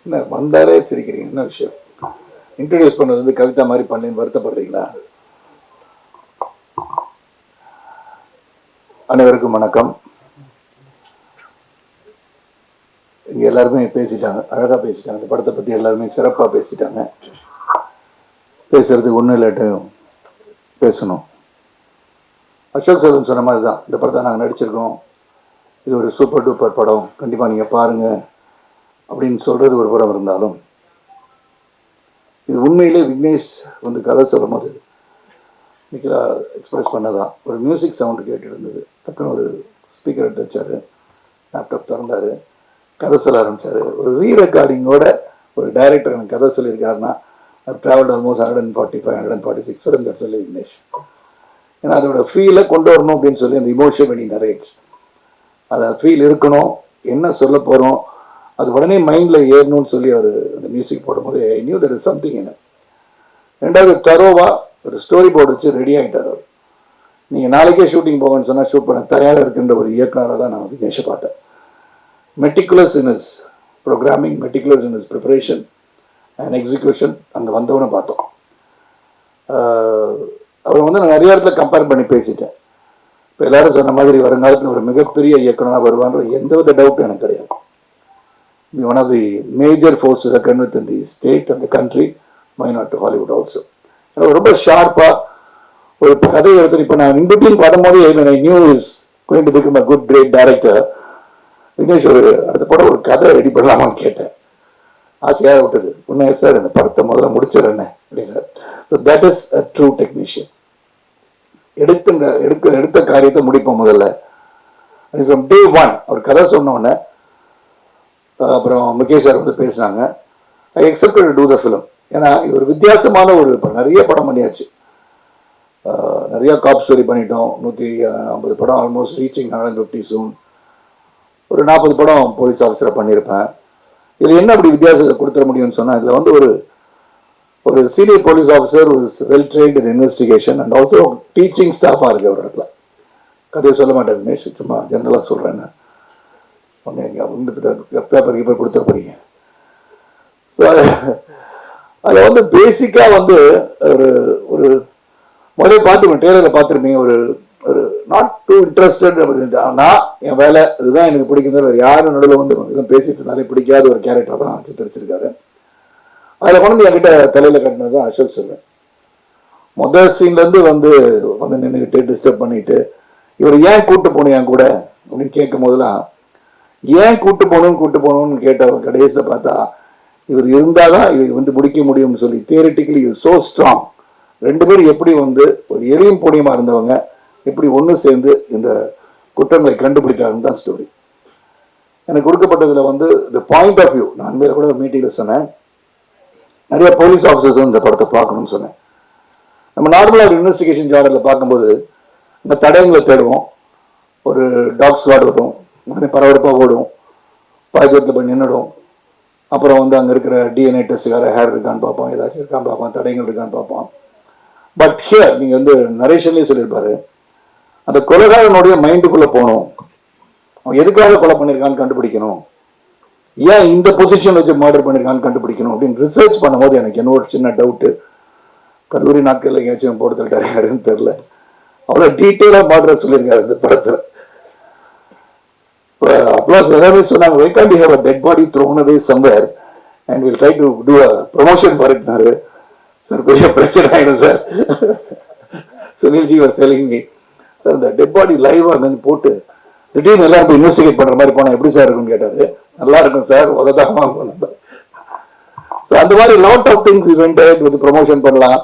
என்ன வந்தாலே சிரிக்கிறீங்க, என்ன விஷயம்? இன்ட்ரடியூஸ் பண்ணது வந்து கவிதா மாதிரி பண்ணி வருத்தப்படுறீங்களா? அனைவருக்கும் வணக்கம். இங்க எல்லாருமே பேசிட்டாங்க, அழகா பேசிட்டாங்க. இந்த படத்தை பத்தி எல்லாருமே சிறப்பா பேசிட்டாங்க. பேசுறதுக்கு ஒன்றும் இல்லாட்டும் பேசணும். அசோக் செல்வன் சொன்ன மாதிரி தான் இந்த படத்தை நாங்கள் நடிச்சிருக்கோம். இது ஒரு சூப்பர் டூப்பர் படம், கண்டிப்பாக நீங்கள் பாருங்க அப்படின்னு சொல்றது ஒரு படம் இருந்தாலும், இது உண்மையிலே விக்னேஷ் வந்து கதை சொல்லும் போது நிக்கலா எக்ஸ்பிரஸ் பண்ணதான். ஒரு மியூசிக் சவுண்டு கேட்டு இருந்தது. டக்குன்னு ஒரு ஸ்பீக்கர் எடுத்து வச்சாரு, லேப்டாப் திறந்தாரு, கதை சொல்ல ஆரம்பிச்சாரு. ஒரு ரீ ரெக்கார்டிங்கோட ஒரு டைரக்டர் எனக்கு கதை சொல்லியிருக்காருன்னா, ட்ராவல்ட் ஆல்மோஸ்ட் 145-146 ஃபிலிம் சொல்லி விக்னேஷ். ஏன்னா அதோட ஃபீலை கொண்டு வரணும் அப்படின்னு சொல்லி, அந்த இமோஷன் வெனி நரேட்ஸ், அதை ஃபீல் இருக்கணும், என்ன சொல்ல போகிறோம் அது உடனே மைண்டில் ஏறணும்னு சொல்லி அவர் அந்த மியூசிக் போடும்போது I knew there is something என்ன. ரெண்டாவது தரோவா ஒரு ஸ்டோரி போர்டு வச்சு ரெடி ஆகிட்டார் அவர். நீங்கள் நாளைக்கே ஷூட்டிங் போகணும்னு சொன்னால் ஷூட் பண்ண தயாராக இருக்கின்ற ஒரு இயக்குனராக தான் நான் விக்னேஷை பார்த்தேன். Meticulous in is programming, meticulous in is preparation and execution. அங்கே வந்தவனை பார்த்தோம். அவர் வந்து நான் நிறைய இடத்துல கம்பேர் பண்ணி பேசிட்டேன். இப்போ எல்லாரும் சொன்ன மாதிரி வருங்காலத்தில் ஒரு மிகப்பெரிய இயக்குனராக வருவான்ற எந்த வித டவுட்டும் எனக்கு கிடையாது. One of the major force reckon with in the state and the country, my not to Hollywood also. ரொம்ப ஷார்ப்பாக ஒரு கதையை எடுத்து இப்போ நான் இன்பிட்வீன் பண்ணும்போது I knew is going to become a good great director. Vignesh ஒரு அடுத்த படம் ஒரு கதை ரெடி பண்ணலாமான்னு கேட்டேன். ஆசையாக விட்டது. உண்மையாக சார் இந்த படத்தை முதல்ல முடிச்சிடறேன்னு அப்படின்னாரு. So that is a true technician. எடுத்த காரியத்தை முடிப்போம் முதல்ல. டே ஒன் அவர் கதை சொன்னோடனே அப்புறம் முகேஷ் சார் வந்து பேசினாங்க. I accepted to do the film. ஏன்னா இவர் வித்தியாசமான ஒரு நிறைய படம் பண்ணியாச்சு. நிறைய காப் ஸ்டோரி பண்ணிட்டோம். 150 படம், ஆல்மோஸ்ட் ரீச்சிங் 150 சூன். ஒரு 40 படம் போலீஸ் ஆஃபீஸராக பண்ணியிருப்பேன். இதில் என்ன அப்படி வித்தியாசத்தை கொடுத்துட முடியும்னு சொன்னால், இதில் வந்து ஒரு சீனியர் போலீஸ் ஆஃபீஸர், ஒரு well trained in investigation and also teaching ஸ்டாஃபாக இருக்கு ஒரு இடத்துல. கதையை சொல்ல மாட்டேன் விக்னேஷ், சும்மா ஜென்ரலாக சொல்கிறேன்னு. பேப்பர் கீப்பர் கொடுத்த போறீங்க. ஸோ அதில் வந்து பேசிக்காக வந்து ஒரு முதல்ல பார்த்துருப்பேன், டேலரில் பார்த்துருப்பீங்க. ஒரு நாட் டூ இன்ட்ரெஸ்டட் அப்படின்னு. ஆனால் என் வேலை இதுதான் எனக்கு பிடிக்கும். வேறு யாரும் நடுவில் வந்து பேசிட்டு இருந்தாலே பிடிக்காத ஒரு கேரக்டர் தான் சித்தரிச்சிருக்காரு. அதில் கொண்டு என்கிட்ட தலையில் கட்டினது தான் அசோக் செல்வன். முதல் சீன்லேருந்து வந்து நின்றுக்கிட்டு டிஸ்டர்ப் பண்ணிட்டு, இவர் ஏன் கூட்டு போகணும் என் கூட அப்படின்னு கேட்கும் போதெல்லாம், ஏன் கூட்டு போகணும்னு கேட்டவர் கடைசியை பார்த்தா இவர் இருந்தாதான் இவர் வந்து முடிக்க முடியும்னு சொல்லி தியரிட்டிக்கலி சோ ஸ்ட்ராங். ரெண்டு பேரும் எப்படி வந்து ஒரு எரியும் பொடியமா இருந்தவங்க எப்படி ஒன்று சேர்ந்து இந்த குற்றங்களை கண்டுபிடிக்காருன்னு தான் ஸ்டோரி. எனக்கு கொடுக்கப்பட்டதுல வந்து த பாயிண்ட் ஆஃப் வியூ, நான் மேலே கூட மீட்டிங்கில் சொன்னேன், நிறைய போலீஸ் ஆஃபீஸர்ஸ் இந்த படத்தை பார்க்கணும்னு சொன்னேன். நம்ம நார்மலாக ஒரு இன்வெஸ்டிகேஷன் ஜாடரில் பார்க்கும்போது நம்ம தடயங்களை தேடுவோம். ஒரு டாக் ஸ்குவாட் வரும், பரபரப்பாக ஓடும், பாய்ச்சத்தில் போய் நின்றுடும். அப்புறம் வந்து அங்கே இருக்கிற டிஎன்ஏ டெஸ்ட்டுக்கார ஹேர் இருக்கான்னு பார்ப்போம், ஏதாச்சும் இருக்கான்னு பார்ப்போம், தடயங்கள் இருக்கான்னு பார்ப்போம். பட் ஹியர் நீங்கள் வந்து நரேஷன்லேயே சொல்லியிருப்பாரு, அந்த கொலைகாரனுடைய மைண்டுக்குள்ளே போகணும், அவன் எதுக்காக கொலை பண்ணியிருக்கான்னு கண்டுபிடிக்கணும், ஏன் இந்த பொசிஷன் வச்சு மர்டர் பண்ணியிருக்கான்னு கண்டுபிடிக்கணும் அப்படின்னு ரிசர்ச் பண்ணும்போது எனக்கு என்ன ஒரு சின்ன டவுட்டு. கல்லூரி நாட்களில் எங்கேயாச்சும் போட்டு தள்ளிட்டாரு யாருன்னு தெரில, அவ்வளோ டீட்டெயிலாக மர்டர் சொல்லியிருக்காரு இந்த படத்தில். எல்லாமே சொன்னாங்க, why can't you have a dead body thrown away somewhere and we'll try to do a promotion for it. Sir பெரிய பிரச்சனை ஆயிடும் sir. Sunilji was telling me, sir இந்த டெட் பாடி லைவா போட்டு திடீர்னு எல்லாரும் போய் இன்வெஸ்டிகேட் பண்ற மாதிரி போனா எப்படி சார் இருக்குன்னு கேட்டாரு. நல்லா இருக்கும் சார், உததாமா. ஸோ அந்த மாதிரி lot of things invented with promotion பண்ணலாம்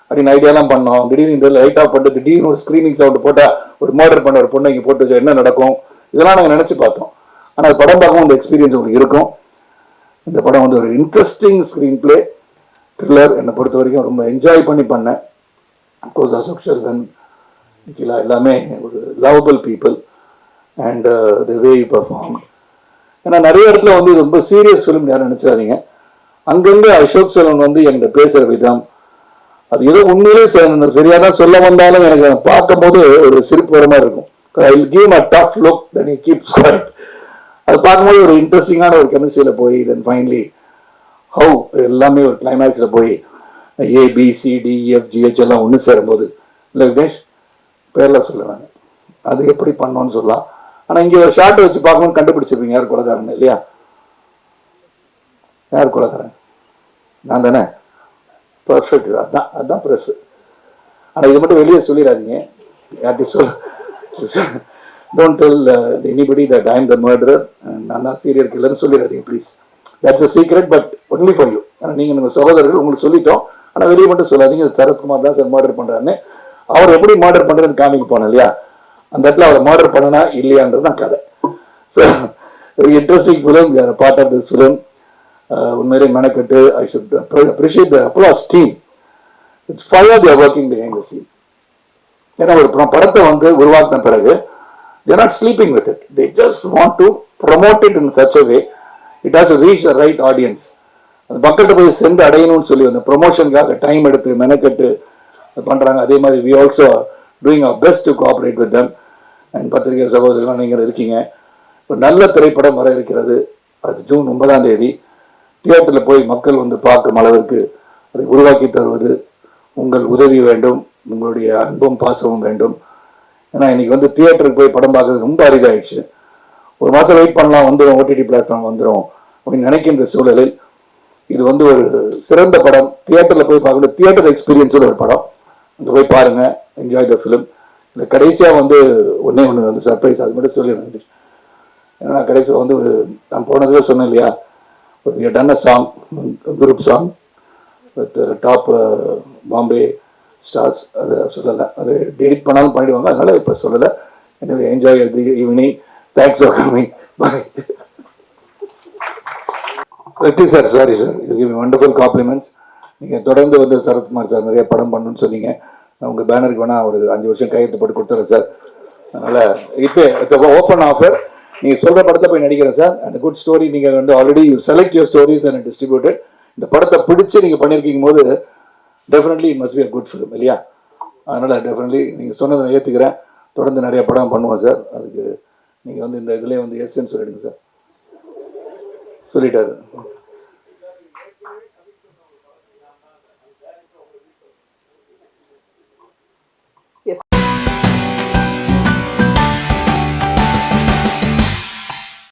அப்படின்னு ஐடியாலாம் பண்ணோம். திடீர்னு இந்த லைட் ஆஃப் பண்ணிட்டு திடீர்னு ஒரு ஸ்க்ரீனிங் சவுண்ட் போட்டால் ஒரு மர்டர் பண்ண ஒரு பொண்ணை இங்கே போட்டு வச்சா என்ன நடக்கும், இதெல்லாம் நாங்கள் நினச்சி பார்த்தோம். ஆனால் படம் பார்க்கவும் இந்த எக்ஸ்பீரியன்ஸ் உங்களுக்கு இருக்கும். இந்த படம் வந்து ஒரு இன்ட்ரெஸ்டிங் ஸ்க்ரீன் பிளே த்ரில்லர். என்னை பொறுத்த வரைக்கும் ரொம்ப என்ஜாய் பண்ணி பண்ணேன். அப்கோர்ஸ் அசோக் செல்வன், நிக்கிலா எல்லாமே ஒரு lovable people and the way you perform. ஏன்னா நிறைய இடத்துல வந்து இது ரொம்ப சீரியஸ் ஃபிலிம் யாரும் நினச்சாதீங்க. அங்கங்கே அசோக் செல்வன் வந்து என்கிட்ட பேசுகிற விதம், அது ஏதோ உண்மையிலே சரியாக தான் சொல்ல வந்தாலும் எனக்கு பார்க்கும் போது ஒரு சிரிப்பு வர மாதிரி இருக்கும். I will give him a tough look, then he keeps quiet. அது பார்க்கும்போது ஒரு இன்ட்ரெஸ்டிங்கான ஒரு கெமிஸ்ட்ரியில் போய் தென் ஃபைனலி ஹவு எல்லாமே ஒரு கிளைமேக்ஸில் போய் ABCDEFGH எல்லாம் ஒன்று சேரும்போது இல்லை விக்னேஷ் பேரில் சொல்லுவேன் அது எப்படி பண்ணோன்னு சொல்லலாம். ஆனால் இங்கே ஒரு ஷார்ட் வச்சு பார்க்கணும்னு கண்டுபிடிச்சிருப்பீங்க யார் கொலைகாரன் இல்லையா? யார் கொலைகாரன்? நான் தானே. பர்ஃபெக்ட். அதுதான் அதுதான் ப்ரெஸ். ஆனால் இது மட்டும் வெளியே சொல்லிடாதீங்க. யார்கிட்ட சொல் don't tell anybody that I am the murderer, நான் தான் சீரியல் கில்லர்னு சொல்லிடாதீங்க please. That's a secret but only for you. நீங்கள் நம்ம சகோதரர்கள் உங்களுக்கு சொல்லிட்டோம், ஆனால் வெளியே மட்டும் சொல்லாதீங்க சரத்குமார் தான் சார் மர்டர் பண்ணுறாருன்னு. அவர் எப்படி மர்டர் பண்ணுறதுன்னு காமிக்க போனோம் இல்லையா, அந்த இடத்துல அவர் மர்டர் பண்ணனா இல்லையான்றது தான் கதை. So interesting film, part of this film. உண்மையிலே மெனக்கட்டு I should appreciate the applause team. It's fire they are working behind the scene. ஏன்னா ஒரு படத்தை வந்து உருவாக்கின பிறகு they're not sleeping with it. They just want to promote it in such a way it has to reach the right audience. அந்த மக்கள்கிட்ட போய் சென்று அடையணும்னு சொல்லி அந்த ப்ரொமோஷனுக்காக டைம் எடுத்து மெனக்கெட்டு பண்ணுறாங்க. அதே மாதிரி we also doing our best to cooperate with them. And பத்திரிகை சகோதரர்கள் நீங்கள் இருக்கீங்க. இப்போ நல்ல திரைப்படம் வர இருக்கிறது. அது ஜூன் 9 தியேட்டரில் போய் மக்கள் வந்து பார்க்கும் அளவிற்கு அதை உருவாக்கி தருவது உங்கள் உதவி வேண்டும், உங்களுடைய அன்பும் பாசமும் வேண்டும். ஏன்னா இன்னைக்கு வந்து தியேட்டருக்கு போய் படம் பார்க்கறது ரொம்ப அரிதாயிடுச்சு. ஒரு மாதம் வெயிட் பண்ணலாம், வந்துடும் OTT பிளாட்ஃபார்ம் வந்துடும் அப்படின்னு நினைக்கின்ற சூழலில் இது வந்து ஒரு சிறந்த படம். தியேட்டரில் போய் பார்க்கணும், தியேட்டர் எக்ஸ்பீரியன்ஸோட ஒரு படம். அங்கே போய் பாருங்க, என்ஜாய் த ஃபிலிம். இந்த கடைசியாக வந்து ஒன்றே ஒன்று வந்து சர்ப்ரைஸ், அது மட்டும் சொல்லி. ஏன்னா கடைசியில் வந்து ஒரு நான் போனதே சொன்னேன் இல்லையா, ஒரு done a song, group song with top Bombay stars. அதை சொல்லலை, அது டெலிட் பண்ணாலும் பண்ணிடுவாங்க, அதனால இப்போ சொல்லலை. எனவே enjoy the evening. Thanks for coming. Bye. Sakthi sir, sorry sir, you give wonderful compliments. நீங்கள் தொடர்ந்து வந்து சரத்குமார் சார் நிறைய படம் பண்ணணும்னு சொன்னீங்க. நான் உங்கள் பேனருக்கு வேணால் ஒரு 5 வருஷம் கையெழுத்து போட்டு கொடுத்துறேன் சார். அதனால் இப்போ ஓப்பன் ஆஃபர். நீங்கள் சொல்கிற படத்தில் போய் நடிக்கிறேன் சார். And good story. நீங்கள் வந்து already you select your stories and distributed. இந்த படத்தை பிடிச்சி நீங்கள் பண்ணியிருக்கும் போது definitely it must be a good film இல்லையா? அதனால் டெஃபினெட்லி நீங்கள் சொன்னதை நான் ஏற்றுக்கிறேன். தொடர்ந்து நிறைய படம் பண்ணுவோம் சார். அதுக்கு நீங்கள் வந்து இந்த இதுலேயே வந்து எஸ்ன்னு சொல்லிடுங்க சார். சொல்லிட்டாரு.